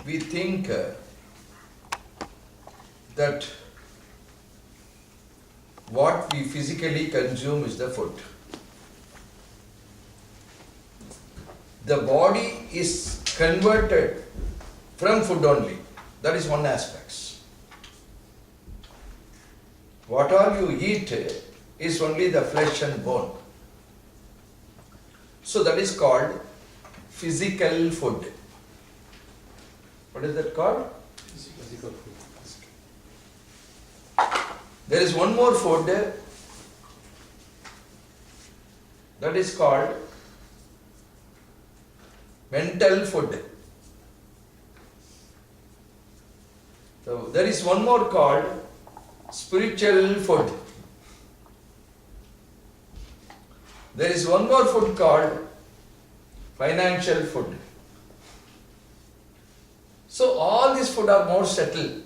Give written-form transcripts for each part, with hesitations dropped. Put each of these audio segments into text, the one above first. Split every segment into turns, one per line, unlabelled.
we think that what we physically consume is the food. The body is converted from food only. That is one aspect. What all you eat is only the flesh and bone. So that is called physical food. What is that called?
Physical food.
There is one more food that is called mental food. So there is one more called spiritual food. There is one more food called financial food. So all these food are more subtle.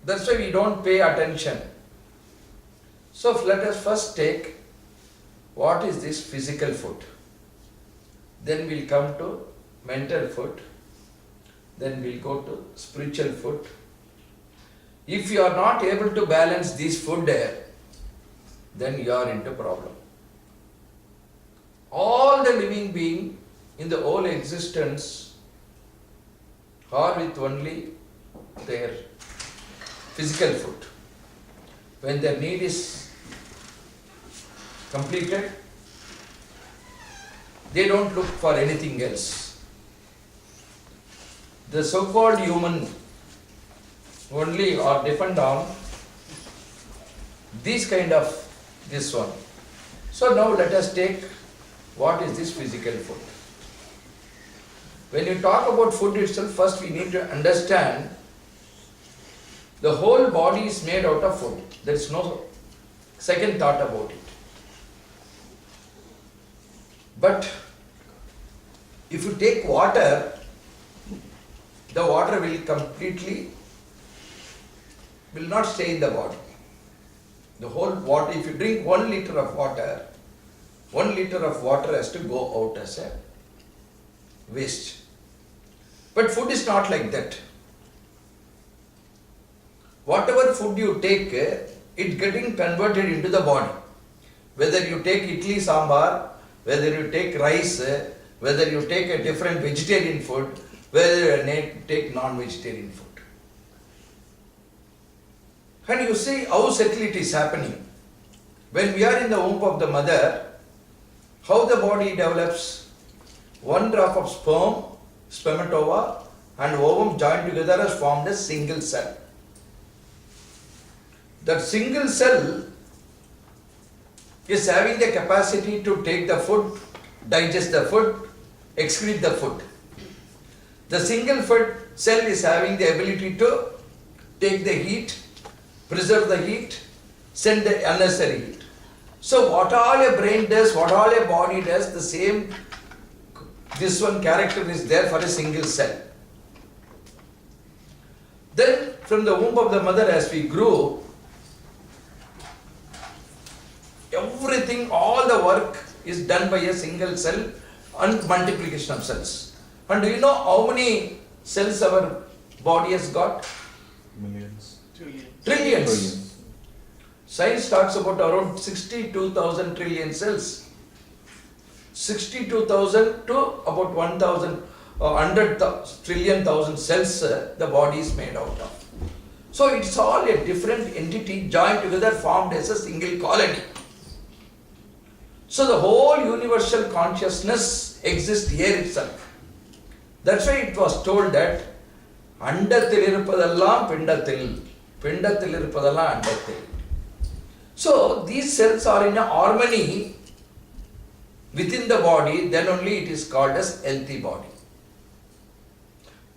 That's why we don't pay attention. So let us first take what is this physical food. Then we'll come to mental food. Then we'll go to spiritual food. If you are not able to balance this food then you are into problem. All the living beings in the whole existence are with only their physical food. When their need is completed, they don't look for anything else. The so-called human only or depend on this kind of this one. So now let us take what is this physical food. When you talk about food itself, first we need to understand the whole body is made out of food. There is no second thought about it. But if you take water, the water will completely will not stay in the body. The whole water, if you drink 1 liter of water, 1 liter of water has to go out as a waste. But food is not like that. Whatever food you take, it's getting converted into the body. Whether you take idli sambar, whether you take rice, whether you take a different vegetarian food, whether you take non-vegetarian food. And you see how subtly it is happening. When we are in the womb of the mother, how the body develops? 1 drop of sperm, spermatova, and ovum joined together has formed a single cell. That single cell is having the capacity to take the food, digest the food, excrete the food. The single food cell is having the ability to take the heat, preserve the heat, send the unnecessary heat. So what all a brain does, what all a body does, the same, this one character is there for a single cell. Then from the womb of the mother as we grow, everything, all the work is done by a single cell and multiplication of cells. And do you know how many cells our body has got?
Millions.
Trillions. Science talks about around 62,000 trillion cells. 62,000 to about 1,000 or 100 trillion thousand cells the body is made out of. So it's all a different entity joined together formed as a single colony. So the whole universal consciousness exists here itself. That's why it was told that Andathil iruppadallam pindathil, pindathil iruppadallam andathil. So these cells are in a harmony within the body, then only it is called as healthy body.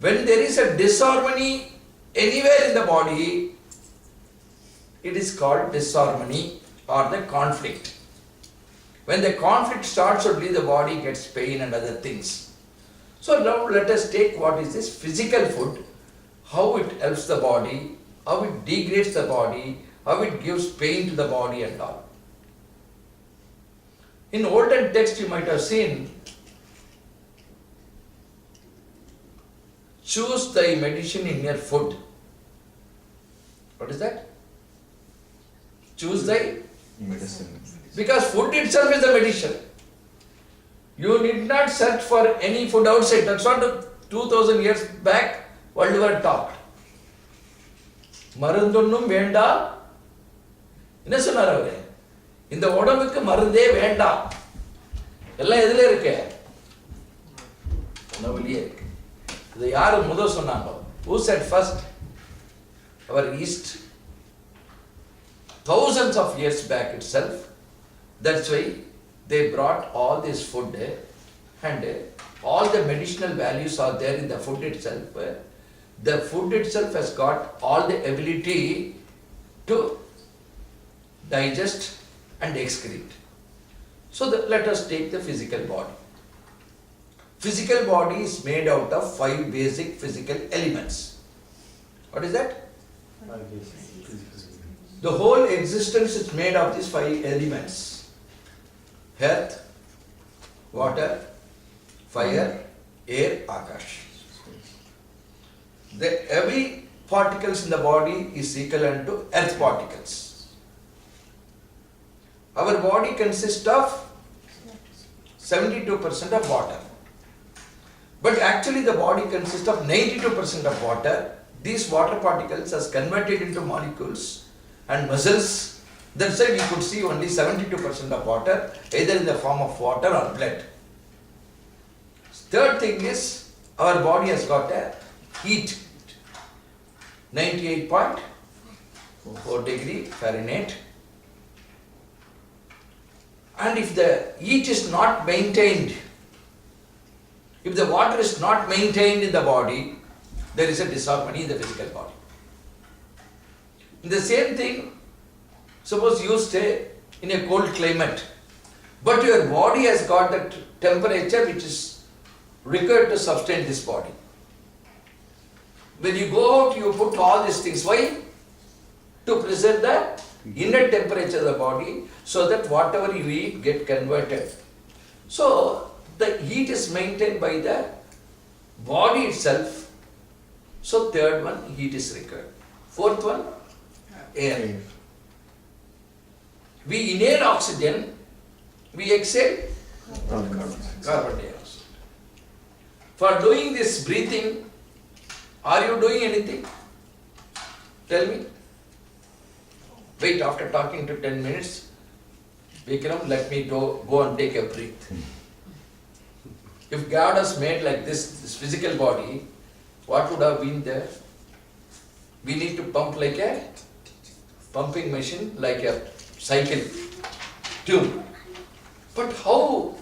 When there is a disharmony anywhere in the body, it is called disharmony or the conflict. When the conflict starts, only the body gets pain and other things. So now let us take what is this physical food, how it helps the body, how it degrades the body, how it gives pain to the body and all. In olden text you might have seen choose thy medicine in your food. What is that? Choose thy,
Medicine.
because food itself is the medicine. You need not search for any food outside. That's what 2000 years back world were taught. மருந்தொன்னும் வேண்டாம். என்ன சொன்னார் அவரு? இந்த உடம்புக்கு மருந்தே வேண்டாம். எல்லாம் எதுல இருக்கு? உணவுலயே இருக்கு. இது யாரு முதல் சொன்னாங்க? Who said first? Our East. Thousands of years back itself. That's why they brought all this food and all the medicinal values are there in the food itself. The food itself has got all the ability to digest and excrete. So let us take the physical body. Physical body is made out of 5 basic physical elements. What is that? The whole existence is made of these 5 elements. Earth, water, fire, air, akash. Every particles in the body is equivalent to earth particles. Our body consists of 72% of water. But actually the body consists of 92% of water. These water particles are converted into molecules and muscles. That's why we could see only 72% of water, either in the form of water or blood. Third thing is, our body has got a heat. 98.4 degree Fahrenheit. And if the heat is not maintained, if the water is not maintained in the body, there is a disharmony in the physical body. The same thing, suppose you stay in a cold climate, but your body has got that temperature which is required to sustain this body. When you go out, you put all these things. Why? To preserve the inner temperature of the body, so that whatever you eat get converted. So the heat is maintained by the body itself. So third one, heat is required. Fourth one, air. We inhale oxygen, we exhale carbon dioxide. For doing this breathing, are you doing anything? Tell me. Wait, after talking to 10 minutes, Vikram, let me go and take a breath. If God has made like this physical body, what would have been there? We need to pump like a pumping machine, like a cycle tube. But how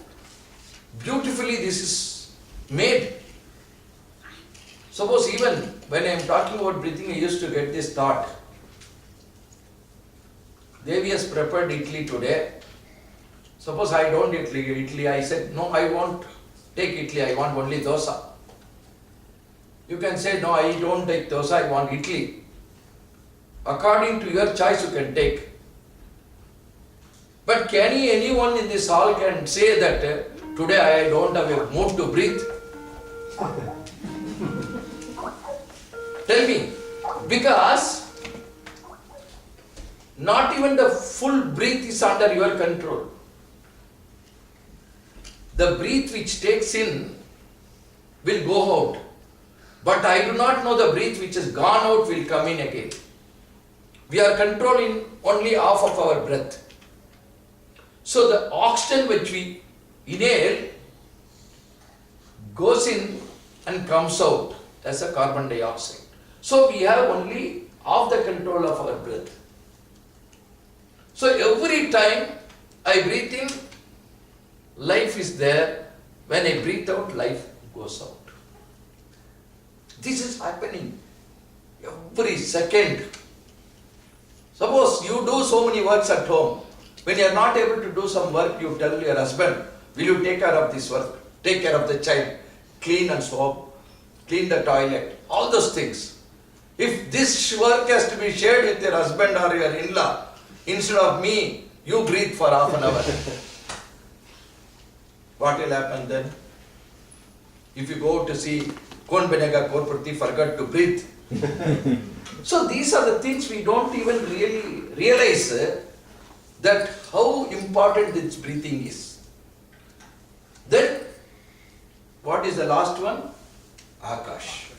beautifully this is made. Suppose even when I am talking about breathing, I used to get this thought. Devi has prepared idli today. Suppose I don't eat idli, I said, no, I won't take idli, I want only dosa. You can say, no, I don't take dosa, I want idli. According to your choice, you can take. But can anyone in this hall can say that today I don't have a mood to breathe? Tell me, because not even the full breath is under your control. The breath which takes in will go out. But I do not know the breath which has gone out will come in again. We are controlling only half of our breath. So the oxygen which we inhale goes in and comes out as a carbon dioxide. So we have only half the control of our breath. So every time I breathe in, life is there. When I breathe out, life goes out. This is happening every second. Suppose you do so many works at home. When you are not able to do some work, you tell your husband, will you take care of this work? Take care of the child, clean and soap, clean the toilet, all those things. If this work has to be shared with your husband or your in-law, instead of me, you breathe for half an hour. What will happen then? If you go to see Kon banega korpurti forgot to breathe. So these are the things we don't even really realize that how important this breathing is. Then, what is the last one? Akash.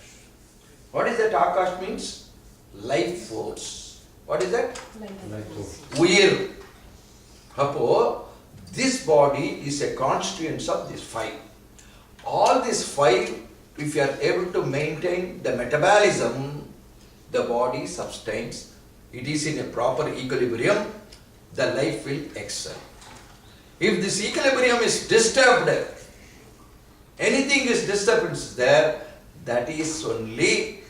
What is that Akash means? Life force. What is that?
Life force.
Uyir. Appo, this body is a constituent of these five. All these five, if you are able to maintain the metabolism, the body sustains, it is in a proper equilibrium, the life will excel. If this equilibrium is disturbed, anything is disturbance there, that is only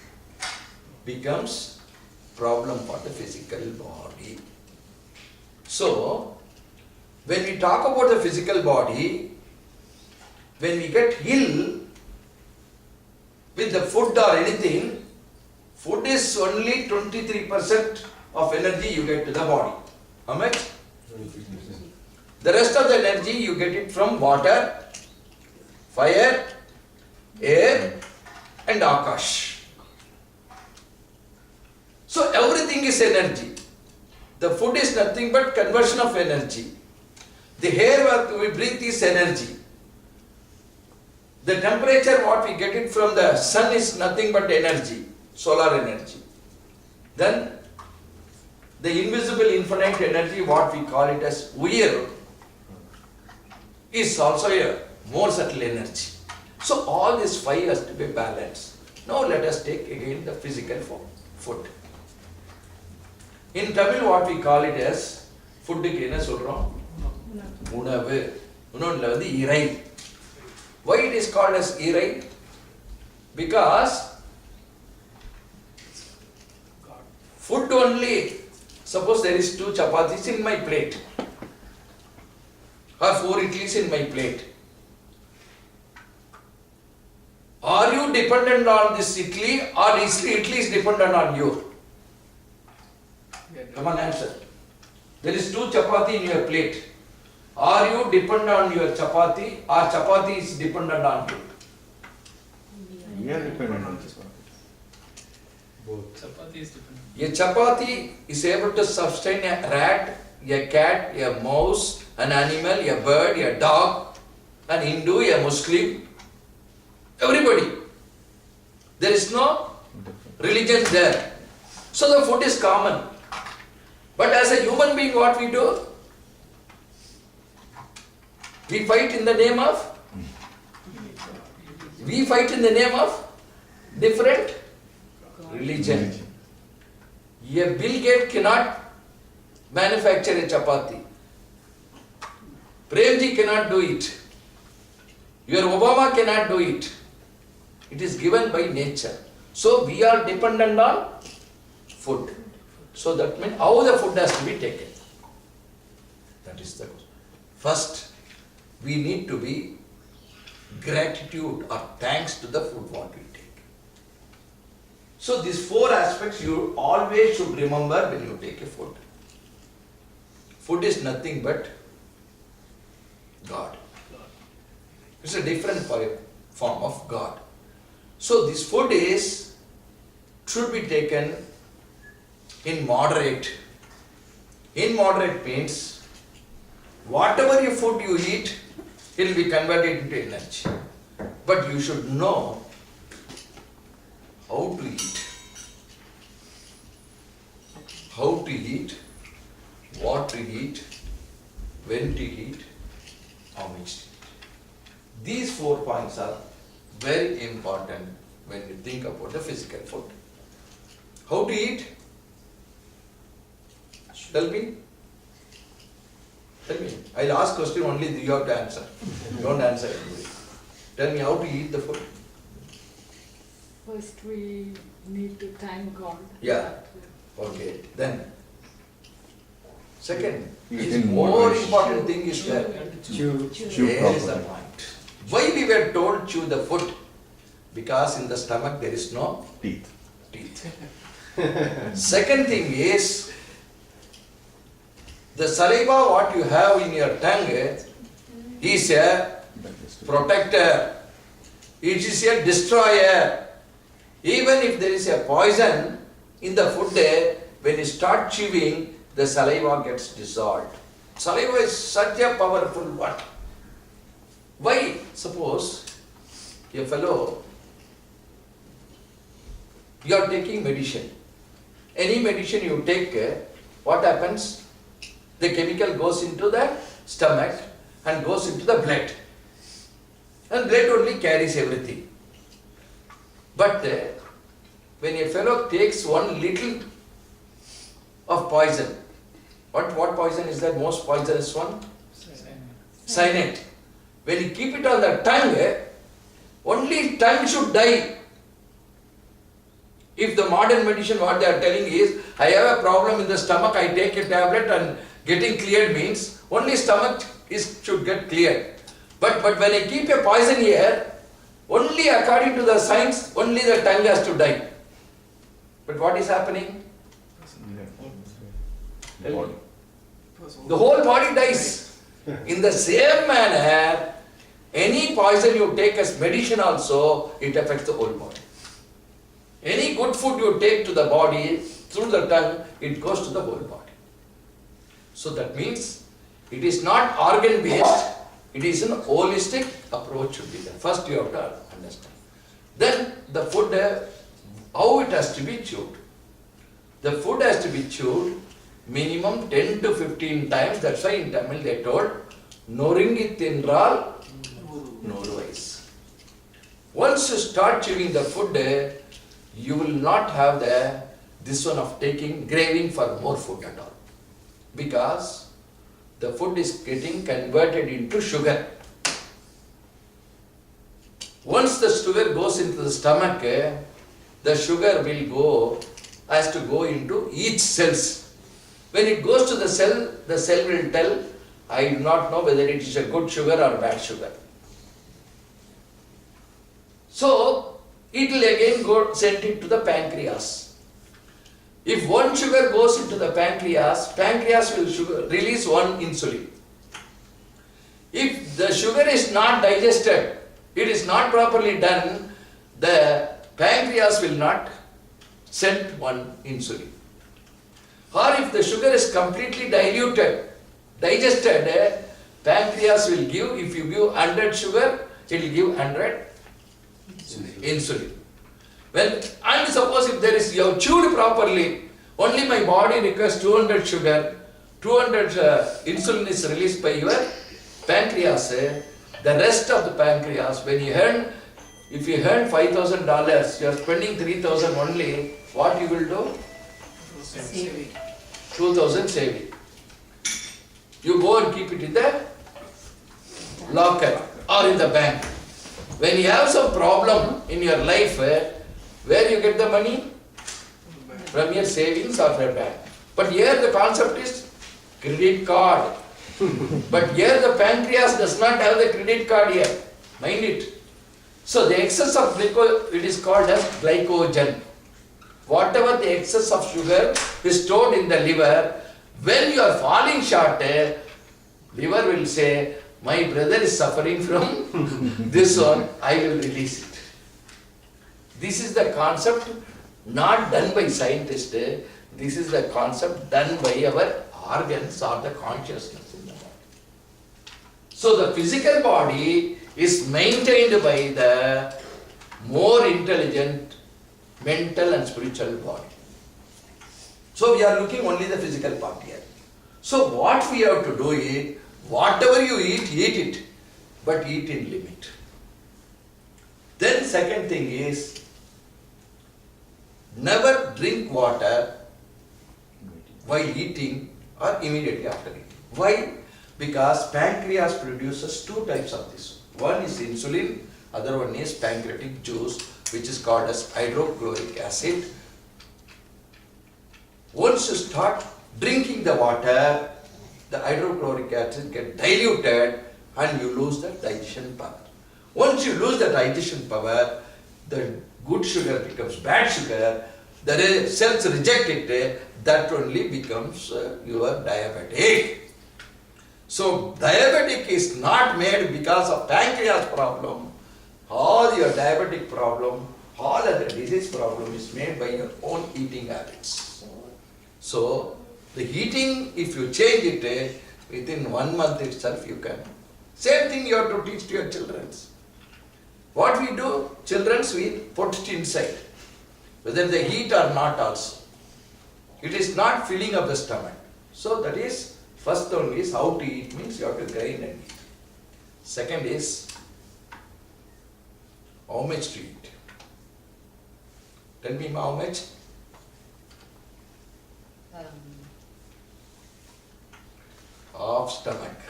becomes problem for the physical body. So, when we talk about the physical body, when we get ill with the food or anything, food is only 23% of energy you get to the body. Am I? The rest of the energy you get it from water, fire, air and Akash. So everything is energy. The food is nothing but conversion of energy. The air what we breathe is energy. The temperature what we get it from the sun is nothing but energy, solar energy. Then the invisible infinite energy, what we call it as Uyir, is also a more subtle energy. So all these five has to be balanced. Now let us take again the physical food. In Tamil what we call it as food க்கு என்ன சொல்றோம்? உணவு. உணவுல வந்து இறை. Why it is called as இறை? Because food only, suppose there is 2 chapatis in my plate or 4 idlis in my plate. Are you dependent on this idli or idli is dependent on you? Come on, answer. There is 2 chapati in your plate. Are you dependent on your chapati or chapati is dependent on you?
We are dependent on this one. Both.
Chapati is different.
A chapati is able to sustain a rat, a cat, a mouse, an animal, a bird, a dog, an Hindu, a Muslim, everybody. There is no religion there. So the food is common. But as a human being, what we do? We fight in the name of? We fight in the name of different religion. A Bill Gates cannot manufacture a chapati. Premji cannot do it. Your Obama cannot do it. It is given by nature. So we are dependent on food. So that means how the food has to be taken. That is the first. We need to be gratitude or thanks to the food what we take. So these 4 aspects you always should remember when you take a food. Food is nothing but God. It's a different form of God. So this food should be taken in moderate. In moderate means whatever your food you eat, it will be converted into energy. But you should know how to eat. How to eat, what to eat, when to eat, how much to eat. These 4 points are very important when you think about the physical food. How to eat? Tell me. Tell me. I'll ask question only you have to answer. Don't answer anybody. Tell me how to eat the food.
First we need to thank God.
Yeah. Okay. Then second,
Eat
is
in
more
moderation.
important thing is that
Chew
there is the
properly.
point. Why we were told chew the food? Because in the stomach there is no
Teeth.
teeth. Second thing is the saliva what you have in your tongue is a protector. It is a destroyer. Even if there is a poison in the food, when you start chewing, the saliva gets dissolved. Saliva is such a powerful one. Why? Suppose a fellow, you are taking medicine. Any medicine you take, what happens? The chemical goes into the stomach and goes into the blood. And blood only carries everything. But when a fellow takes one little of poison, what poison is that most poisonous one? Cyanide. When you keep it on the tongue, only tongue should die. If the modern medicine, what they are telling is, I have a problem in the stomach, I take a tablet and getting cleared means, only stomach should get cleared. But when I keep a poison here, only according to the science, only the tongue has to die. But what is happening?
Body.
The whole body dies. In the same manner, any poison you take as medicine also, it affects the whole body. Any good food you take to the body, through the tongue, it goes to the whole body. So that means, it is not organ based, it is an holistic approach should be there. First you have to understand. Then the food, how it has to be chewed. The food has to be chewed minimum 10 to 15 times. That's why in Tamil they told, Noringithindral Noruvais. Once you start chewing the food, you will not have this one of taking craving for more food at all. Because the food is getting converted into sugar. Once the sugar goes into the stomach, the sugar has to go into each cells. When it goes to the cell will tell, I do not know whether it is a good sugar or bad sugar. So, it will again send it to the pancreas. If one sugar goes into the pancreas will release one insulin. If the sugar is not digested, it is not properly done, the pancreas will not send one insulin. Or if the sugar is completely digested, pancreas will give, if you give 100 sugar, it will give 100 insulin. And suppose if you have chewed properly, only my body requires 200 sugar, 200 insulin is released by your pancreas. The rest of the pancreas, if you earn $5,000, you are spending 3,000 only, what you will do?
Save it.
2,000 saving. You go and keep it in the locker or in the bank. When you have some problem in your life, where you get the money? From your savings or from bank. But here the concept is credit card. But here the pancreas does not have the credit card here. Mind it. So the excess of glycogen, it is called as glycogen. Whatever the excess of sugar is stored in the liver, when you are falling short, liver will say, my brother is suffering from this one, I will release it. This is the concept not done by scientists, this is the concept done by our organs or the consciousness in the body. So the physical body is maintained by the more intelligent mental and spiritual body. So we are looking only the physical part here. So what we have to do is, whatever you eat, eat it, but eat in limit. Then second thing is, never drink water while eating or immediately after eating. Why? Because pancreas produces two types of this. One is insulin, other one is pancreatic juice, which is called as hydrochloric acid. Once you start drinking the water, the hydrochloric acid gets diluted and you lose the digestion power. Once you lose the digestion power, the good sugar becomes bad sugar, the cells reject it, that only becomes your diabetic. So diabetic is not made because of pancreas problem. All your diabetic problem, all other disease problem is made by your own eating habits. So, the eating, if you change it, within 1 month itself you can. Same thing you have to teach to your children. What we do, children, we put it inside, whether they eat or not also. It is not filling up the stomach. So that is, first one is how to eat means you have to grind and eat. Second is, how much to eat? Tell me how much? Half stomach.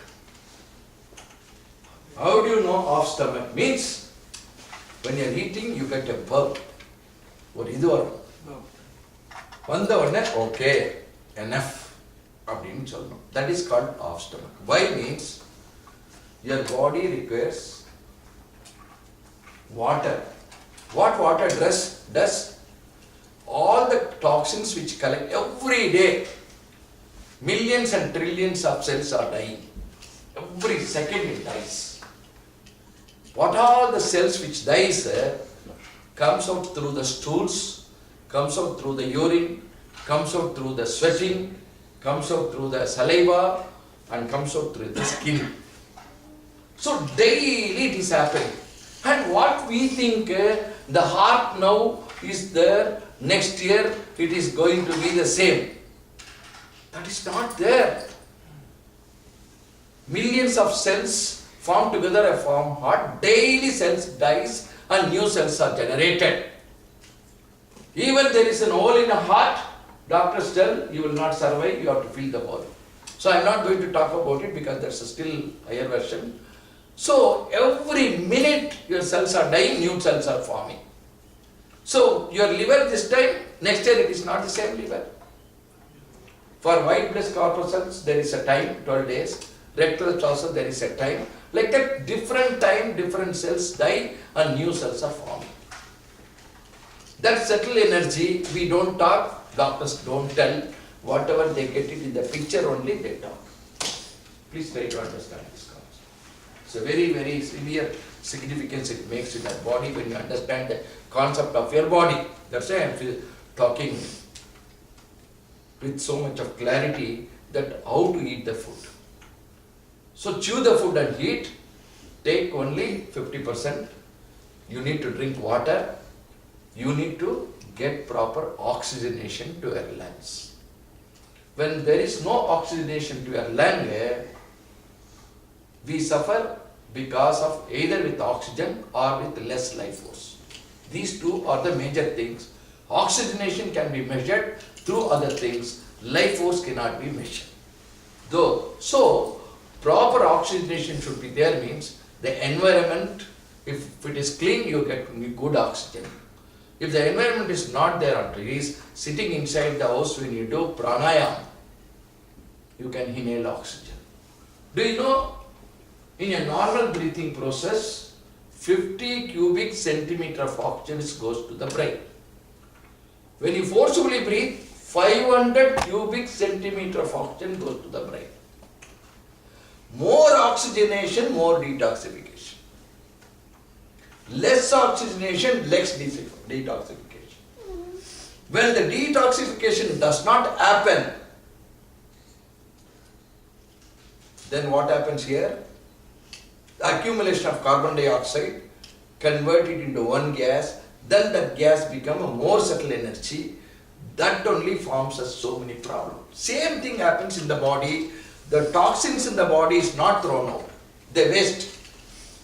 How do you know half stomach? Means, when you are eating, you get a burp. ஒரு இது வரும் வந்த உடனே okay enough அப்படின்னு சொல்லணும். That is called half stomach. Why means your body requires water. What water does? All the toxins which collect every day, millions and trillions of cells are dying. Every second it dies. What are the cells which dies? Comes out through the stools, comes out through the urine, comes out through the sweating, comes out through the saliva, and comes out through the skin. So daily it is happening. And what we think, the heart now is there, next year it is going to be the same. That is not there. Millions of cells form together a form heart, daily cells dies and new cells are generated. Even there is an hole in a heart, doctors tell you will not survive, you have to fill the hole. So I am not going to talk about it because that's a still higher version. So every minute your cells are dying, new cells are forming. So your liver this time, next year it is not the same liver. For white blood corpuscles there is a time, 12 days. Red blood also there is a time. Like that, different time, different cells die and new cells are forming. That subtle energy, we don't talk, doctors don't tell. Whatever they get it in the picture only, they talk. Please try to understand this concept. It's a very, very severe significance it makes in our body when you understand the concept of your body. That's why I am talking with so much of clarity that how to eat the food. So chew the food and eat, take only 50%. You need to drink water. You need to get proper oxygenation to your lungs. When there is no oxygenation to your lung, we suffer because of either with oxygen or with less life force. These two are the major things. Oxygenation can be measured through other things. Life force cannot be measured. So, proper oxygenation should be there means the environment, if it is clean, you get good oxygen. If the environment is not there, or is sitting inside the house when you do pranayama, you can inhale oxygen. Do you know, in a normal breathing process, 50 cubic centimeter of oxygen goes to the brain. When you forcibly breathe, 500 cubic centimeter of oxygen goes to the brain. More oxygenation, more detoxification. Less oxygenation, less detoxification. When the detoxification does not happen, then what happens here? The accumulation of carbon dioxide, convert it into one gas, then that gas becomes a more subtle energy. That only forms us so many problems. Same thing happens in the body. The toxins in the body is not thrown out. They waste.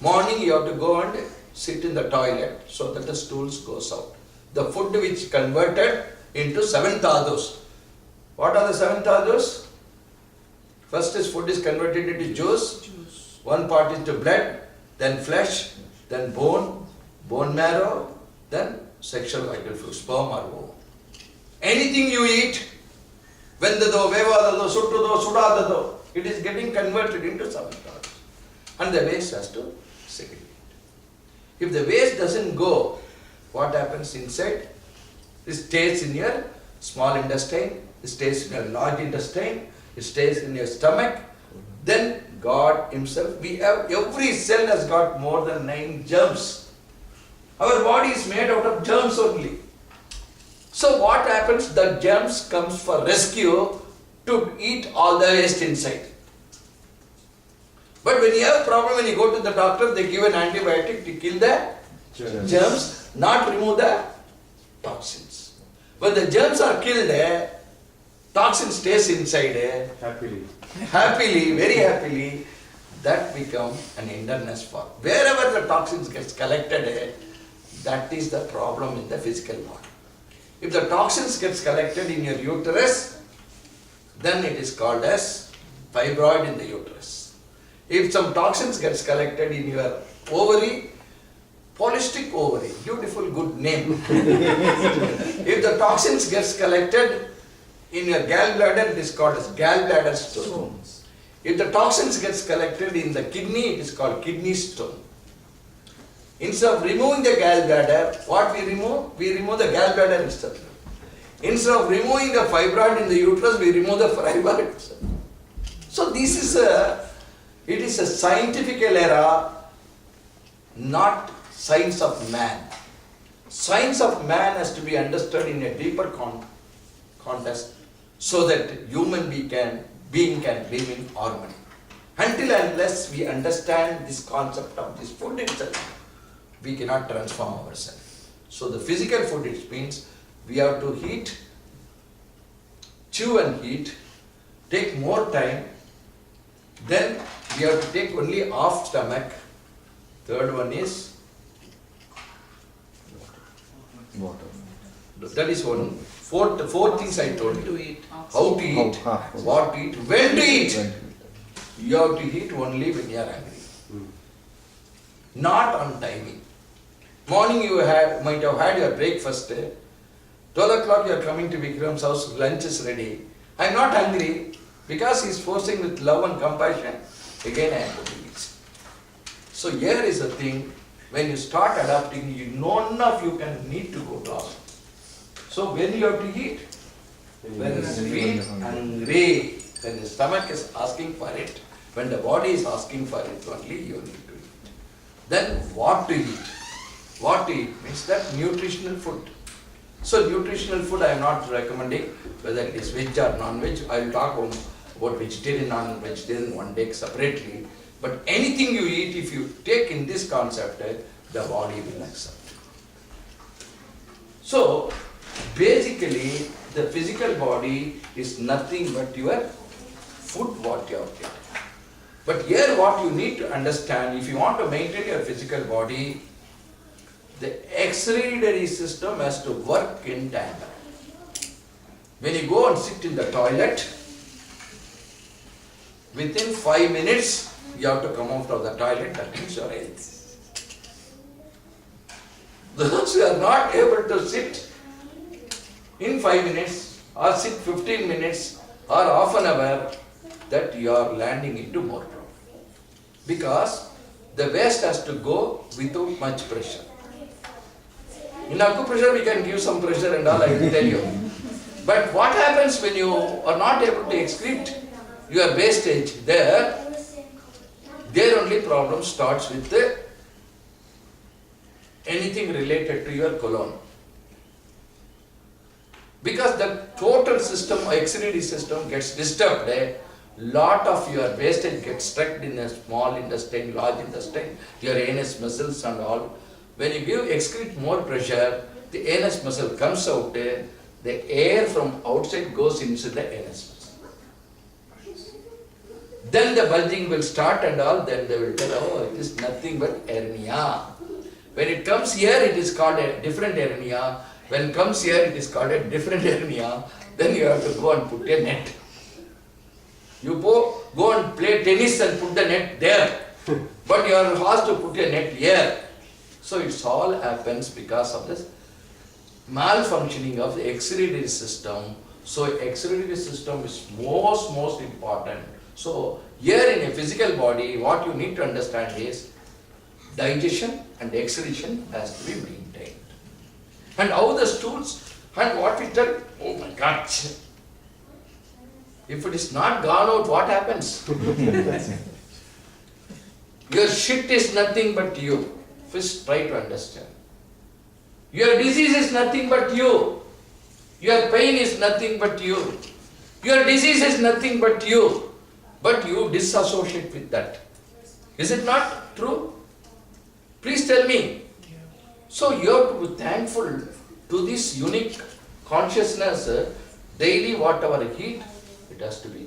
Morning you have to go and sit in the toilet so that the stools goes out. The food which converted into 7 dhadus. What are the 7 dhadus? First is food is converted into juice. One part into blood, then flesh, then bone marrow, then sexual vital fluid, sperm or ovum. Anything you eat, vendado, vevadado, suttado, sudadado, it is getting converted into 7 dhadus. And the waste has to segregate. If the waste doesn't go, what happens inside? It stays in your small intestine, it stays in your large intestine, it stays in your stomach. Then God Himself, every cell has got more than 9 germs. Our body is made out of germs only. So what happens? The germs comes for rescue to eat all the waste inside. But when you have a problem, when you go to the doctor, they give an antibiotic to kill the germs, not remove the toxins. When the germs are killed, toxin stays inside. Happily, very happily, that become an inderness form. Wherever the toxins gets collected, that is the problem in the physical body. If the toxins gets collected in your uterus, then it is called as fibroid in the uterus. If some toxins gets collected in your ovary, polycystic ovary, beautiful good name. If the toxins gets collected in your gallbladder, it is called as gallbladder stone. If the toxins gets collected in the kidney, it is called kidney stone. Instead of removing the gallbladder, what we remove? We remove the gallbladder itself. Instead of removing the fibroid in the uterus, we remove the fibroid itself. So this is it is a scientific error, not science of man. Science of man has to be understood in a deeper context so that human being can live in harmony. Until and unless we understand this concept of this food itself, we cannot transform ourselves. So the physical food, it means we have to eat, chew and eat, take more time, then we have to take only half stomach. Third one is,
Water.
that is one. Four things I told
To
you.
eat.
How to eat, what to eat, when to eat. You have to eat only when you are hungry. Not on timing. Morning you might have had your breakfast. 12 o'clock you are coming to Vikram's house, lunch is ready. I am not hungry because he is forcing with love and compassion. Again I am going to eat. So here is the thing, when you start adapting, none of you can need to go to hospital. So when you have to eat? When you feel hungry, when the stomach is asking for it, when the body is asking for it only, you need to eat. Then what to eat? What to eat means that nutritional food. So nutritional food I am not recommending, whether it is veg or non-veg. I will talk about vegetarian, non-vegetarian one day separately. But anything you eat, if you take in this concept, the body will accept. So basically, the physical body is nothing but your food what you have taken. But here what you need to understand, if you want to maintain your physical body, the excretory system has to work in tandem. When you go and sit in the toilet, within 5 minutes, you have to come out of the toilet, that means you are healthy. Those who are not able to sit in 5 minutes or sit 15 minutes or half an hour, that you are landing into more problem. Because the waste has to go without much pressure. In acupressure we can give some pressure and all, I will tell you. But what happens when you are not able to excrete your wastage there only problem starts with anything related to your colon. Because the total system, excretory system gets disturbed, lot of your wastage gets stuck in a small intestine, large intestine, your anus muscles and all. When you give excrete more pressure, the anus muscle comes out, the air from outside goes into the anus muscle. Then the bulging will start and all, then they will tell, oh, it is nothing but hernia. When it comes here, it is called a different hernia. When it comes here, it is called a different hernia. Then you have to go and put a net. You go and play tennis and put the net there. But you are asked to put a net here. So it all happens because of this malfunctioning of the excretory system. So excretory system is most important. So here in a physical body, what you need to understand is digestion and excretion has to be maintained. And how the stools and what we tell, oh my God. If it is not gone out, what happens? Your shit is nothing but you. First try to understand. Your disease is nothing but you. Your pain is nothing but you. Your disease is nothing but you. But you disassociate with that. Is it not true? Please tell me. So you have to be thankful to this unique consciousness. Daily whatever heat, it has to be.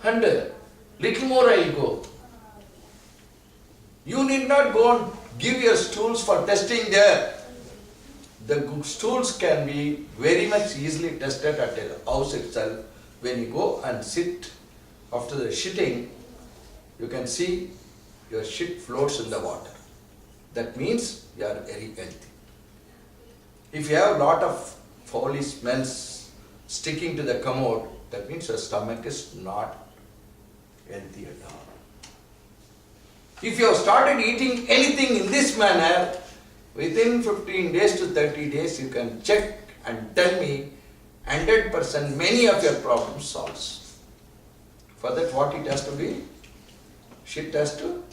And little more I will go. You need not go and give your stools for testing there. The stools can be very much easily tested at a house itself. When you go and sit after the shitting, you can see your shit floats in the water. That means you are very healthy. If you have a lot of foul smells sticking to the commode, that means your stomach is not healthy at all. If you have started eating anything in this manner, within 15 days to 30 days, you can check and tell me 100% many of your problems solves. For that, what it has to be? Shit has to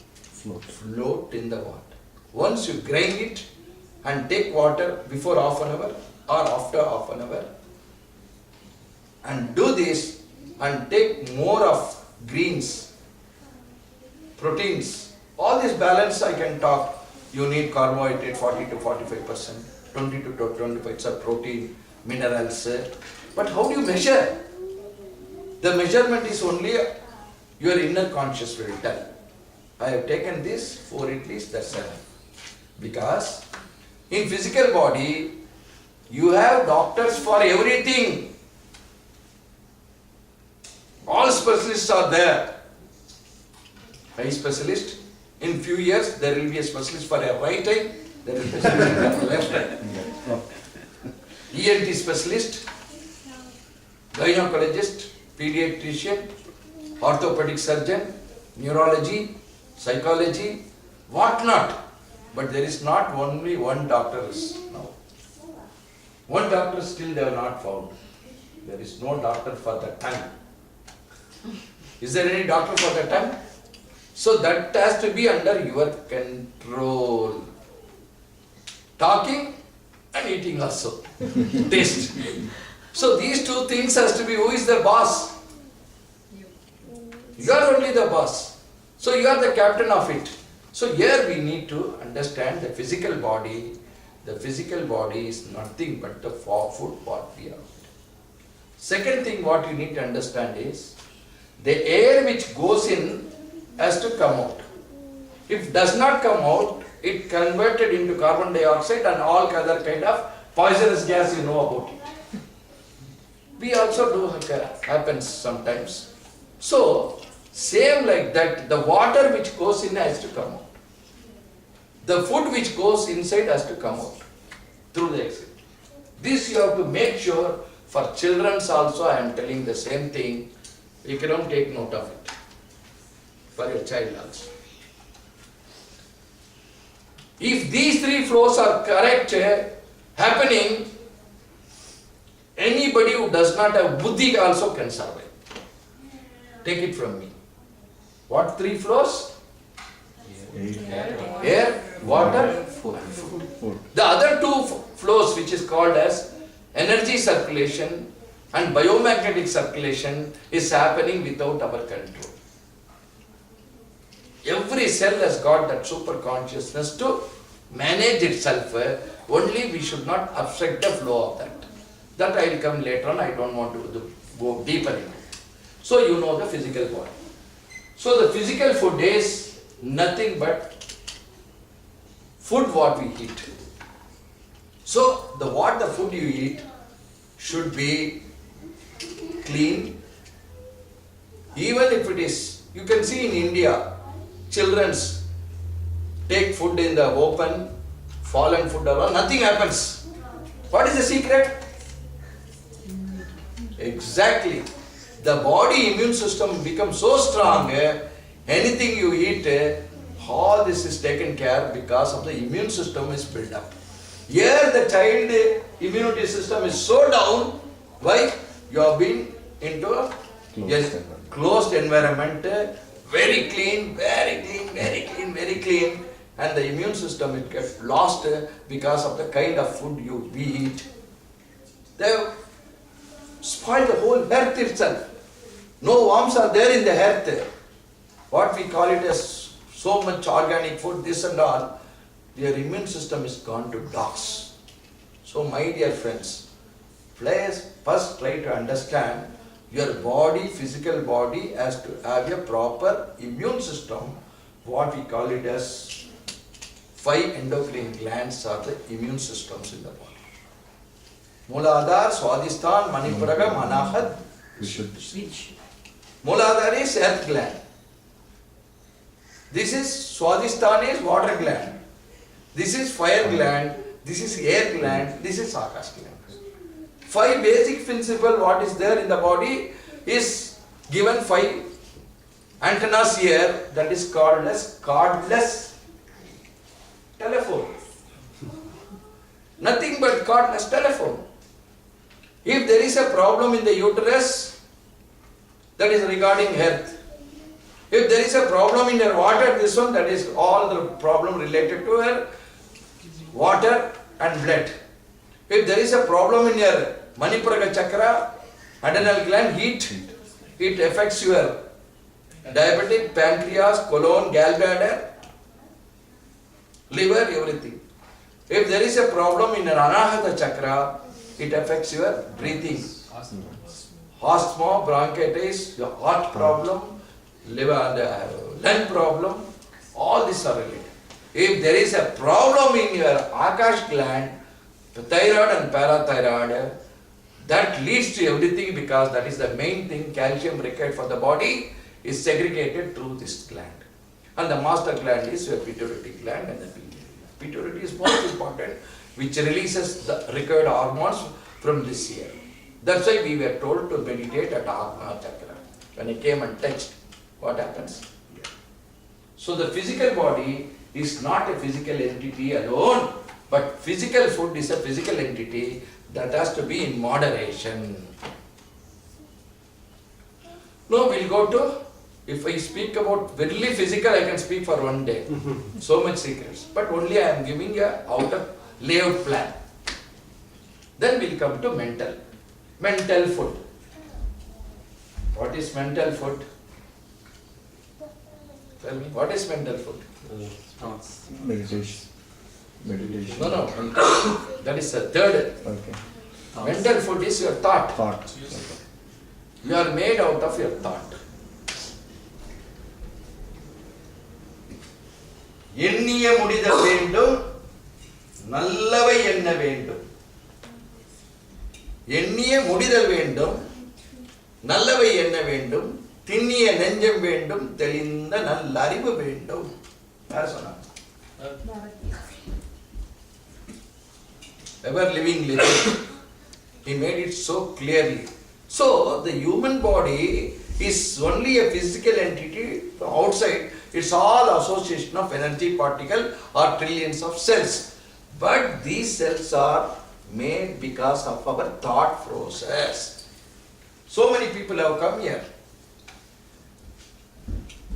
float in the water. Once you grind it and take water before half an hour or after half an hour, and do this and take more of greens, proteins, all this balance I can talk. You need carbohydrate 40 to 45%, 20 to 25% protein, minerals. But how do you measure? The measurement is only your inner conscious will tell. I have taken this 4 idlis, that's enough. Because in physical body, you have doctors for everything. All specialists are there. Eye specialist. In few years, there will be a specialist for a right eye, there will be a specialist for left eye. ENT specialist, gynecologist, pediatrician, orthopedic surgeon, neurology, psychology, what not. But there is not only one doctor now. One doctor still they have not found. There is no doctor for the tongue. Is there any doctor for the tongue? So that has to be under your control. Talking and eating also. Taste. So these two things has to be, who is the boss? You are only the boss. So you are the captain of it. So here we need to understand the physical body. The physical body is nothing but the food what we are. Second thing what you need to understand is, the air which goes in has to come out. If does not come out, it converted into carbon dioxide and all other kind of poisonous gas you know about it. We also do happens sometimes. So, same like that, the water which goes in has to come out. The food which goes inside has to come out through the exit. This you have to make sure. For children's also I am telling the same thing. You cannot take note of it. For your child also. If these three flows are correct, happening, anybody who does not have buddhi also can survive. Take it from me. What three flows? Air, water, food. The other two flows, which is called as energy circulation and biomagnetic circulation, is happening without our control. Every cell has got that super consciousness to manage itself. Only we should not obstruct the flow of that. That I will come later on. I don't want to go deeper into it. So you know the physical body. So the physical food is nothing but food what we eat. So what the food you eat should be clean. Even if it is, you can see in India, children's take food in the open, fallen food or all, nothing happens. What is the secret? Exactly. The body immune system becomes so strong, anything you eat, all this is taken care because of the immune system is built up. Here the child immunity system is so down. Why? You have been into a closed environment, very clean, very clean, very clean, very clean. and the immune system it gets lost because of the kind of food you eat. They spoil the whole earth itself. No worms are there in the earth. What we call it as so much organic food, this and all, their immune system is gone to dogs. So my dear friends, please first try to understand your body, physical body has to have a proper immune system. What we call it as 5 endocrine glands are the immune systems in the body. Muladhara, Swadhisthana, Manipuraga, Anahat,
Which?
Muladhara is earth gland. This is Swadhisthana is water gland. This is fire gland. This is air gland. This is Akash gland. 5 basic principle what is there in the body is given 5 antennas here, that is called as cordless telephone. Nothing but cordless telephone. If there is a problem in the uterus, that is regarding earth. If there is a problem in your water, this one, that is all the problem related to your water and blood. If there is a problem in your Manipuraga chakra, adrenal gland, heat, it affects your diabetic, pancreas, colon, gallbladder, liver, everything. If there is a problem in your Anahata chakra, it affects your breathing. Asthma, bronchitis, your heart problem, liver and lung problem, all these are related. If there is a problem in your Akash gland, the thyroid and parathyroid, that leads to everything because that is the main thing, calcium required for the body is segregated through this gland. And the master gland is your pituitary gland and the pituitary. Pituitary is most important, which releases the required hormones from this ear. That's why we were told to meditate at Agna chakra. When I came and touched, what happens? So the physical body is not a physical entity alone, but physical food is a physical entity that has to be in moderation. No, we'll go to, if I speak about very physical, I can speak for one day. So much secrets. But only I am giving a outer layout plan. Then we'll come to mental. Mental food. What is mental food? Tell me, what is mental food?
Meditation. Meditation.
No. That is the third.
Okay.
Mental food is your thought.
Thought.
You are made out of your thought. எண்ணிய முடிதல் வேண்டும், நல்லவை எண்ண வேண்டும். எண்ணிய முடிதல் வேண்டும், நல்லவை எண்ண வேண்டும், திண்ணிய நெஞ்சம் வேண்டும், தெளிந்த நல்லறிவு வேண்டும். யார் சொன்னாங்க? Ever living living. He made it so clearly. So the human body is only a physical entity from outside. It's all association of energy particle or trillions of cells. But these cells are made because of our thought process. So many people have come here.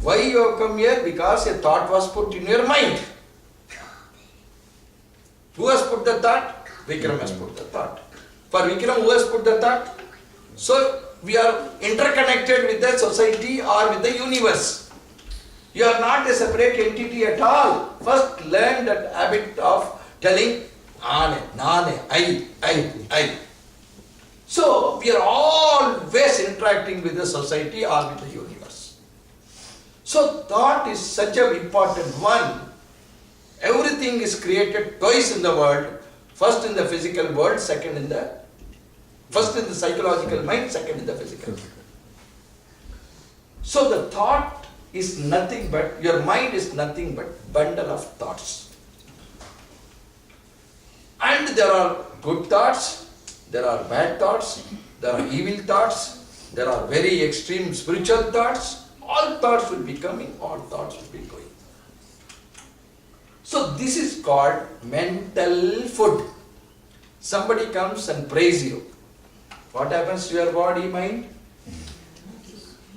Why you have come here? Because a thought was put in your mind. Who has put the thought? Vikram has put the thought. For Vikram, who has put the thought? So we are interconnected with the society or with the universe. You are not a separate entity at all. First learn that habit of telling Ane, Nane, I. So we are always interacting with the society or with the universe. So thought is such an important one. Everything is created twice in the world. First in the physical world, first in the psychological mind, second in the physical. So the thought is nothing but, your mind is nothing but bundle of thoughts. And there are good thoughts, there are bad thoughts, there are evil thoughts, there are very extreme spiritual thoughts. All thoughts will be coming, all thoughts will be going. So this is called mental food. Somebody comes and praise you. What happens to your body, mind?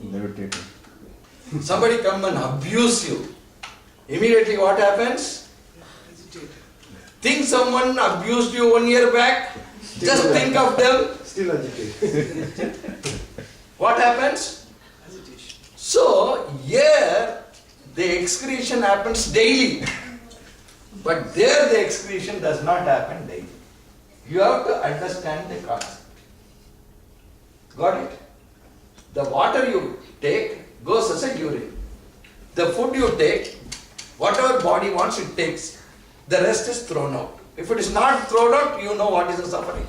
Levitating.
Somebody come and abuse you. Immediately what happens?
Hesitate.
Think someone abused you 1 year back, just think of them,
Still agitated.
what happens?
Hesitation.
So, here the excretion happens daily, but there the excretion does not happen daily. You have to understand the concept. Got it? The water you take goes as a urine. The food you take, whatever body wants it takes, the rest is thrown out. If it is not thrown out, you know what is the suffering.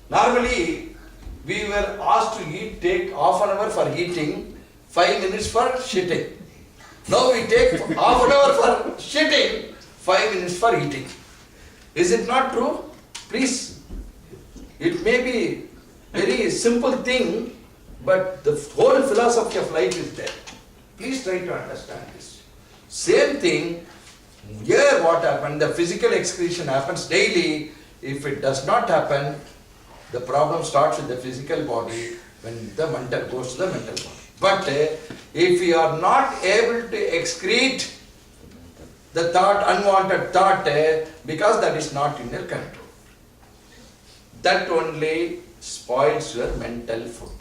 Normally, we were asked to take half an hour for eating, 5 minutes for shitting. Now we take half an hour for shitting, 5 minutes for eating. Is it not true? Please. It may be very simple thing, but the whole philosophy of life is there. Please try to understand this. Same thing, here what happened, the physical excretion happens daily. If it does not happen, the problem starts with the physical body when the mental goes to the mental body. But if you are not able to excrete the thought, unwanted thought, because that is not in your control, that only spoils your mental food.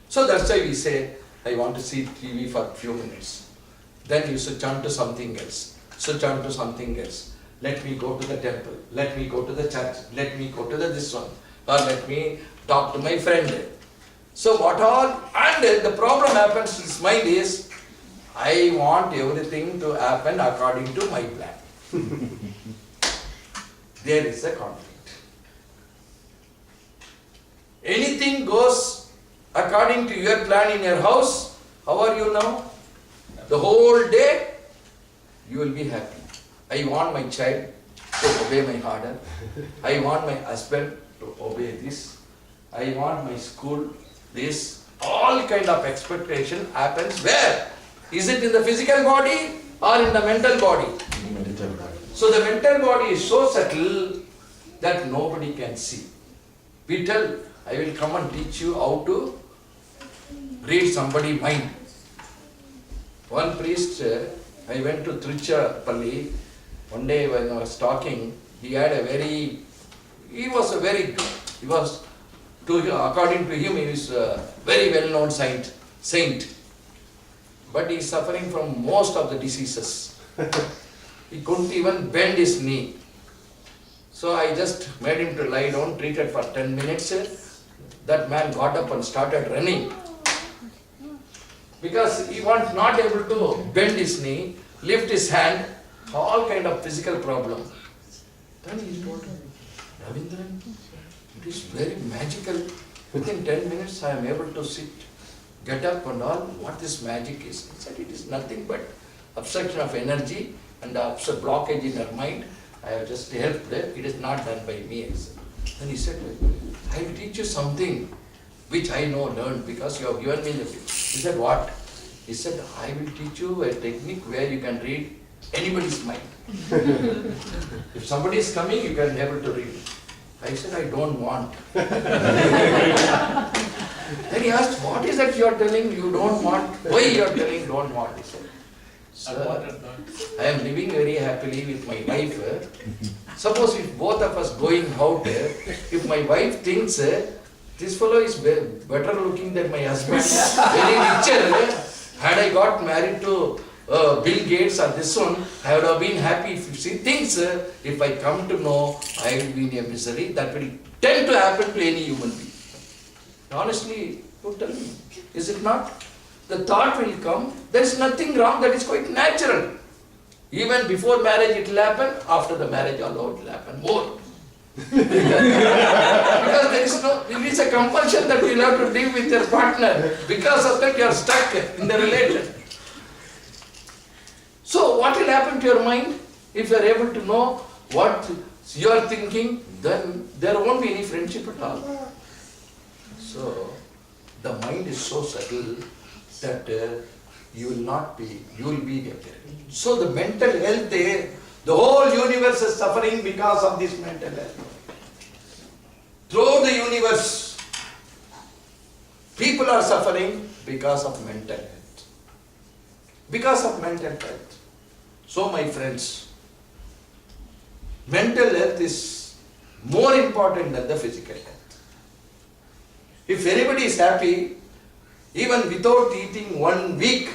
So that's why we say, I want to see TV for a few minutes. Then you switch on to something else. Switch on to something else. Let me go to the temple. Let me go to the church. Let me go to this one. Or let me talk to my friend. So what all, and the problem happens in his mind is, I want everything to happen according to my plan. There is a conflict. Anything goes according to your plan in your house, how are you now? The whole day, you will be happy. I want my child to obey my order. I want my husband to obey this. I want my school this. All kind of expectation happens where? Is it in the physical body or in the mental body? So the mental body is so subtle that nobody can see. We tell, I will come and teach you how to read somebody's mind. One priest, I went to Tiruchirappalli, one day when I was talking, he was according to him, he was a very well-known saint. But he is suffering from most of the diseases. He couldn't even bend his knee. So I just made him to lie down, treated for 10 minutes. That man got up and started running. Because he was not able to bend his knee, lift his hand, all kind of physical problem. Then he told me, Ravindran, it is very magical. Within 10 minutes I am able to sit, get up and all. What this magic is? He said, it is nothing but obstruction of energy and blockage in your mind. I have just helped. It is not done by me. Then he said, I will teach you something which I know learned because you have given me the. He said, what? He said, I will teach you a technique where you can read anybody's mind. If somebody is coming, you can be able to read. I said, I don't want. Then he asked, what is that you are telling you don't want? Why you are telling don't want? He said, sir, I am living very happily with my wife. Suppose if both of us going out, if my wife thinks this fellow is better looking than my husband, very richer, had I got married to Bill Gates or this one, I would have been happy. If she thinks, if I come to know I will be in a misery, that will tend to happen to any human being. Honestly, you tell me, is it not? The thought will come, there is nothing wrong, that is quite natural. Even before marriage it will happen, after the marriage although it will happen more. Because there is a compulsion that you have to live with your partner. Because of that you are stuck in the relation. So what will happen to your mind? If you are able to know what you are thinking, then there won't be any friendship at all. So the mind is so subtle that you will be there. So the mental health, the whole universe is suffering because of this mental health. Throughout the universe, people are suffering because of mental health. because of mental health. So my friends, mental health is more important than the physical health. If anybody is happy, even without eating 1 week,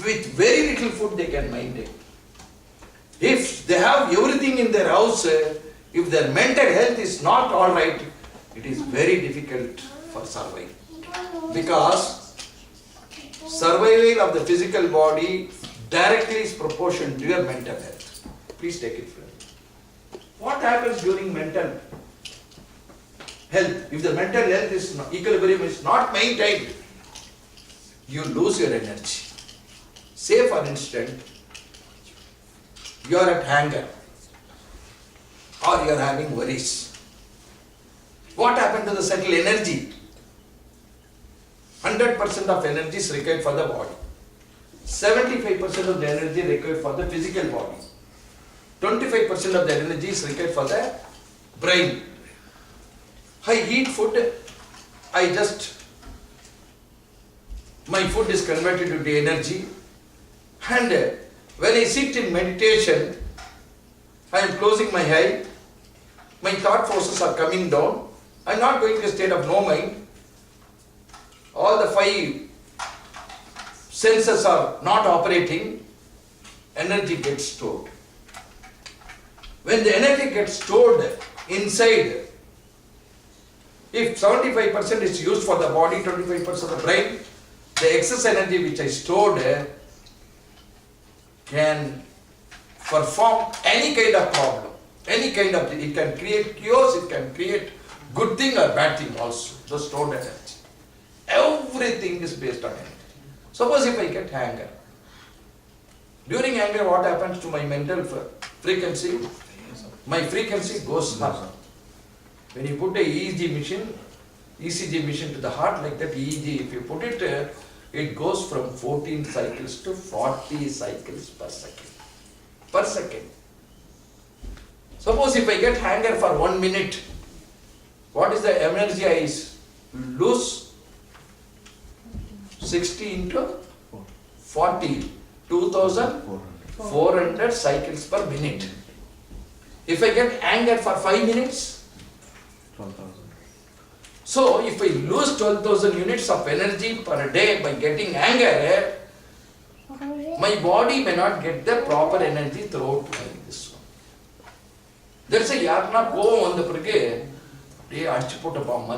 with very little food they can maintain. If they have everything in their house, if their mental health is not all right, it is very difficult for survival. Because survival of the physical body directly is proportional to your mental health. Please take it from me. What happens during mental health? If the mental health is equilibrium is not maintained, you lose your energy. Say for instance, you are at anger or you are having worries. What happened to the subtle energy? 100% of energy is required for the body. 75% of the energy required for the physical body. 25% of the energy is required for the brain. I eat food, my food is converted into energy, and when I sit in meditation, I am closing my eye, my thought forces are coming down, I am not going to a state of no mind, all the 5 senses are not operating, energy gets stored. When the energy gets stored inside, if 75% is used for the body, 25% of the brain, the excess energy which I stored can perform any kind of problem, it can create cures, it can create good thing or bad thing also, the stored energy. Everything is based on energy. Suppose if I get anger. During anger, what happens to my mental frequency? My frequency goes up. When you put a ECG machine to the heart like that, EEG, if you put it, it goes from 14 cycles to 40 cycles per second. Suppose if I get anger for 1 minute, what is the energy I lose? 60 into 40, 2400 cycles per minute. If I get anger for 5 minutes,
12,000.
so if I lose 12,000 units of energy per day by getting anger, my body may not get the proper energy throughout this one. That's a yarna go on the brigade, they put a bomb.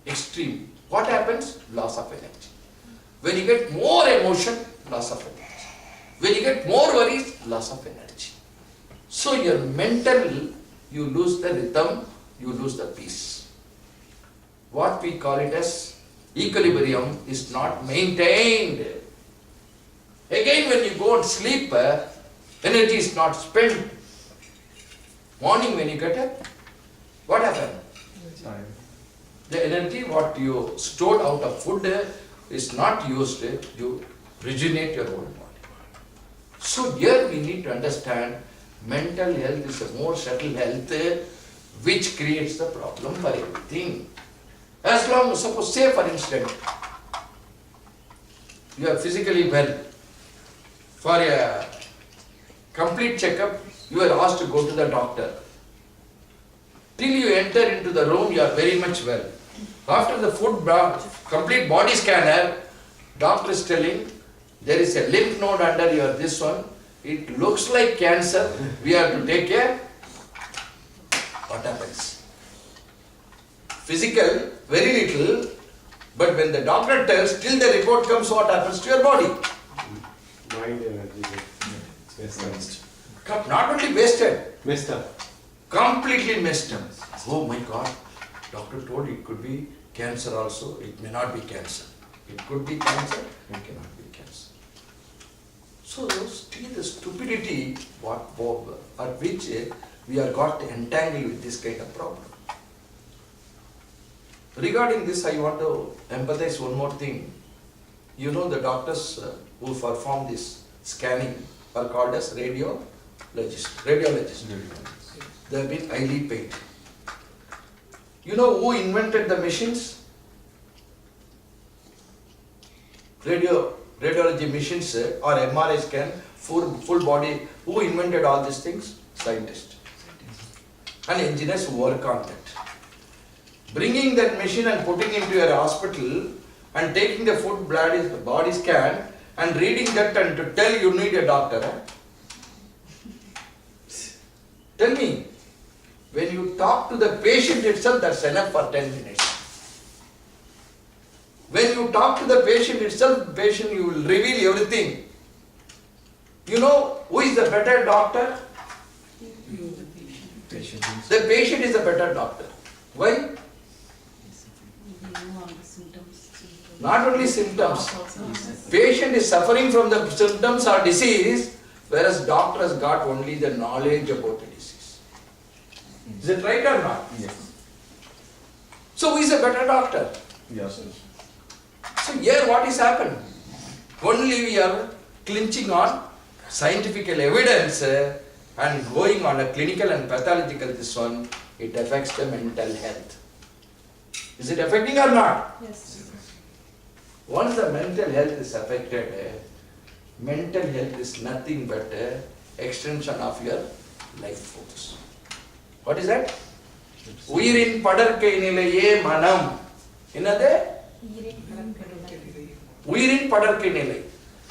Extreme. What happens? Loss of energy. When you get more emotion, loss of energy. When you get more worries, loss of energy. So your mental, you lose the rhythm, you lose the peace. What we call it as equilibrium is not maintained. Again, when you go and sleep, energy is not spent. Morning when you get up, what happened?
Time.
The energy what you stored out of food is not used, you rejuvenate your whole body. So here we need to understand mental health is a more subtle health which creates the problem for everything. As long as, suppose, say for instance, you are physically well, for a complete checkup, you are asked to go to the doctor. Till you enter into the room, you are very much well. After the complete body scanner, doctor is telling, there is a lymph node under your this one, it looks like cancer, we have to take care. What happens? Physical, very little, but when the doctor tells, till the report comes, what happens to your body?
Mind energy gets wasted.
Not only wasted,
Messed up.
completely messed up. Oh my God, doctor told it could be cancer also, it may not be cancer. It could be cancer, it cannot be cancer. So still the stupidity at which we are got entangled with this kind of problem. Regarding this, I want to empathize one more thing. You know, the doctors who perform this scanning are called as radiologists. They have been highly paid. You know who invented the machines? radiology machines or MRI scan, full body. Who invented all these things? Scientists and engineers who work on that. Bringing that machine and putting into your hospital and taking the full body scan and reading that and to tell you need a doctor. Tell me, when you talk to the patient itself, that's enough for 10 minutes. When you talk to the patient itself, patient, you will reveal everything. You know who is the better doctor?
Patient.
The patient is the better doctor. Why?
You know all the symptoms.
Not only symptoms. Patient is suffering from the symptoms or disease, whereas doctor has got only the knowledge about the disease. Is it right or not?
Yes.
So who is a better doctor?
Yes.
So here what is happened? Only we are clinching on scientific evidence and going on a clinical and pathological this one, it affects the mental health. Is it affecting or not?
Yes.
Once the mental health is affected, mental health is nothing but extension of your life force. What is that? Uirin padarkai nilaye manam. Innade? Uirin padarkai nilai.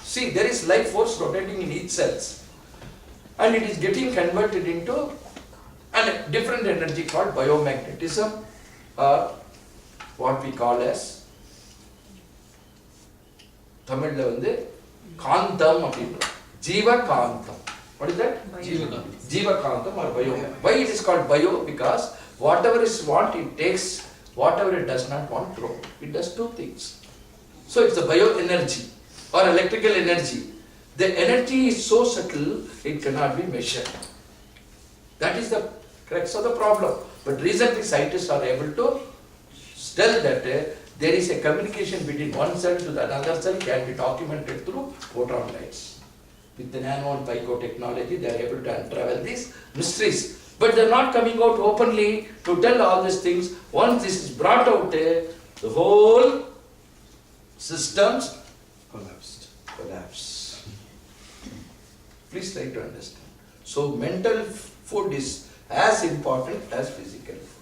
See, there is life force rotating in each cells. And it is getting converted into a different energy called biomagnetism, or what we call as Tamil la vandu Kantam அப்படின்றோம். Jiva Kantam. What is that? Jiva Kantam or bio. Why it is called bio? Because whatever is want it takes, whatever it does not want throw. It does two things. So it's a bio energy or electrical energy. The energy is so subtle, it cannot be measured. That is the crux of the problem. But recently scientists are able to tell that there is a communication between one cell to the another cell can be documented through photon lights. With the nano and pico technology, they are able to unravel these mysteries. But they are not coming out openly to tell all these things. Once this is brought out, the whole systems collapse. Please try to understand. So mental food is as important as physical food.